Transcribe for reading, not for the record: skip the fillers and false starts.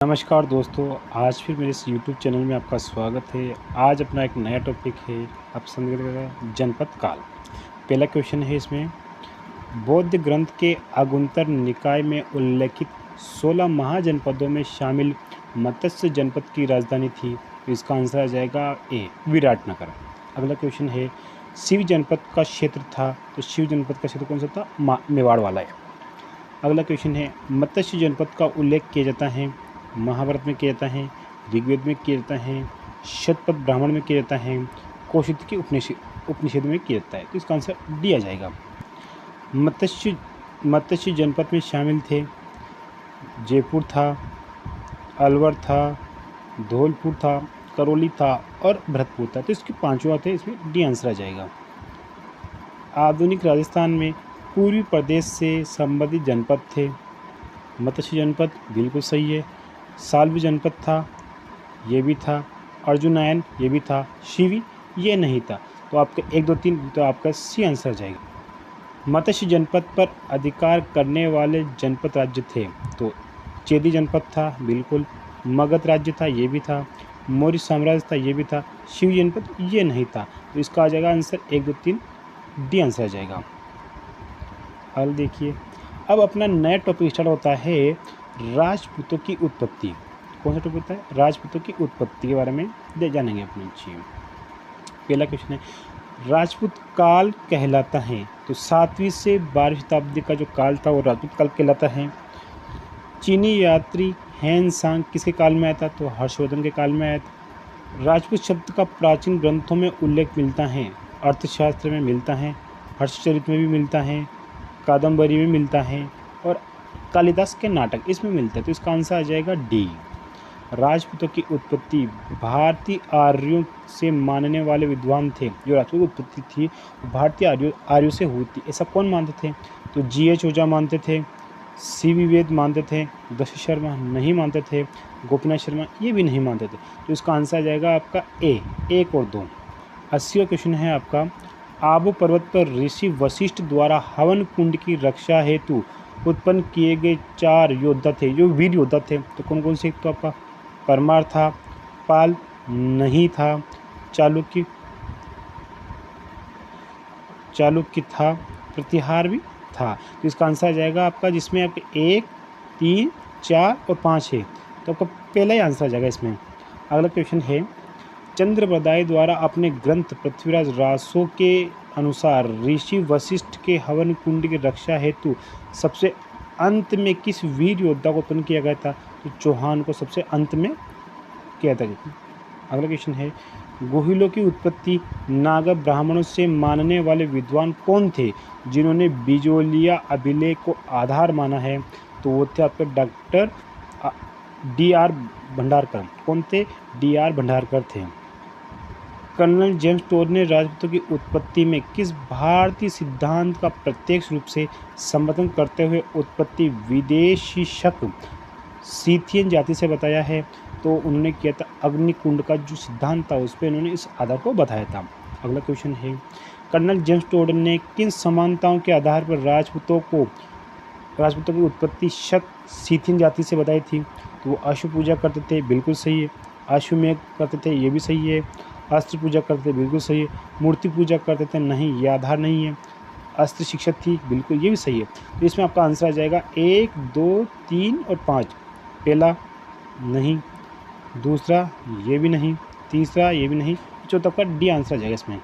नमस्कार दोस्तों, आज फिर मेरे इस यूट्यूब चैनल में आपका स्वागत है। आज अपना एक नया टॉपिक है, आप समझिएगा जनपद काल। पहला क्वेश्चन है इसमें, बौद्ध ग्रंथ के आगुंतर निकाय में उल्लेखित 16 महाजनपदों में शामिल मत्स्य जनपद की राजधानी थी। तो इसका आंसर आ जाएगा ए, विराटनगर। अगला क्वेश्चन है, शिव जनपद का क्षेत्र था, तो शिव जनपद का क्षेत्र कौन सा था? मेवाड़ वाला है। अगला क्वेश्चन है, मत्स्य जनपद का उल्लेख किया जाता है, महाभारत में किया जाता है, ऋग्वेद में किया जाता है, शतपथ ब्राह्मण में किया जाता है, कौशिक की उपनिषद में किया जाता है। तो इसका आंसर डी आ जाएगा। मत्स्य जनपद में शामिल थे जयपुर था, अलवर था, धौलपुर था, करौली था और भरतपुर था। तो इसके पांचों आते हैं, इसमें डी आंसर आ जाएगा। आधुनिक राजस्थान में पूर्वी प्रदेश से संबंधित जनपद थे। मत्स्य जनपद बिल्कुल सही है। साल्वी जनपद था, ये भी था। अर्जुनायन ये भी था। शिवी ये नहीं था। तो आपका 1, 2, 3 तो आपका सी आंसर जाएगा। मत्स्य जनपद पर अधिकार करने वाले जनपद राज्य थे, तो चेदी जनपद था, बिल्कुल। मगध राज्य था, ये भी था। मौर्य साम्राज्य था, ये भी था। शिव जनपद ये नहीं था। तो इसका आ जाएगा आंसर 1, 2, 3 डी आंसर आ जाएगा। अब देखिए, अब अपना नया टॉपिक स्टार्ट होता है राजपूतों की उत्पत्ति। कौन सा टॉपिक होता है? राजपूतों की उत्पत्ति के बारे में जानेंगे अपने चीज। पहला क्वेश्चन है, राजपूत काल कहलाता है, तो 7वीं से 12वीं शताब्दी का जो काल था वो राजपूत काल कहलाता है। चीनी यात्री हैन सांग किसके काल में आया था? तो हर्षवर्धन के काल में आया था। राजपूत शब्द का प्राचीन ग्रंथों में उल्लेख मिलता है, अर्थशास्त्र में मिलता है, हर्षचरित में भी मिलता है, कादम्बरी में मिलता है और कालिदास के नाटक इसमें मिलता है। तो इसका आंसर आ जाएगा डी। राजपूतों की उत्पत्ति भारतीय आर्यों से मानने वाले विद्वान थे। जो राजपूत की उत्पत्ति थी भारतीय आर्यों से हुई थी, ऐसा कौन मानते थे? तो GH ओझा मानते थे, CV वेद मानते थे, दश शर्मा नहीं मानते थे, गोपीनाथ शर्मा ये भी नहीं मानते थे। तो इसका आंसर आ जाएगा आपका ए, 1 और 2। 80वां क्वेश्चन है आपका, आबू पर्वत पर ऋषि वशिष्ठ द्वारा हवन कुंड की रक्षा हेतु उत्पन्न किए गए 4 योद्धा थे, जो वीर योद्धा थे। तो कौन कौन से? तो आपका परमार था, पाल नहीं था, चालुक्य था, प्रतिहार भी था। तो इसका आंसर आ जाएगा आपका, जिसमें आपके 1, 3, 4 और 5 है, तो आपका पहला ही आंसर आ जाएगा इसमें। अगला क्वेश्चन है, चंद्रबदाई द्वारा अपने ग्रंथ पृथ्वीराज रासो के अनुसार ऋषि वशिष्ठ के हवन कुंड की रक्षा हेतु सबसे अंत में किस वीर योद्धा को उत्पन्न किया गया था? तो चौहान को सबसे अंत में किया था। अगला क्वेश्चन है, गोहिलों की उत्पत्ति नागा ब्राह्मणों से मानने वाले विद्वान कौन थे जिन्होंने बिजोलिया अभिलेख को आधार माना है? तो वो थे आपके डॉक्टर DR भंडारकर। कौन थे? DR भंडारकर थे। कर्नल जेम्स टोर ने राजपूतों की उत्पत्ति में किस भारतीय सिद्धांत का प्रत्यक्ष रूप से समर्थन करते हुए उत्पत्ति विदेशी शक सीथियन जाति से बताया है? तो उन्होंने किया था अग्निकुंड का जो सिद्धांत था उस पर उन्होंने इस आधार को बताया था। अगला क्वेश्चन है, कर्नल जेम्स टोर ने किन समानताओं के आधार पर राजपूतों की उत्पत्ति शक सीथियन जाति से बताई थी? तो वो अश्व पूजा करते थे, बिल्कुल सही है। अश्वमेध करते थे, ये भी सही है। अस्त्र पूजा करते थे, बिल्कुल सही है। मूर्ति पूजा करते थे, नहीं, ये आधार नहीं है। अस्त्र शिक्षक थी, बिल्कुल ये भी सही है। तो इसमें आपका आंसर आ जाएगा 1, 2, 3 और 5। पहला नहीं, दूसरा ये भी नहीं, तीसरा ये भी नहीं, चौथा आपका डी आंसर आ जाएगा इसमें।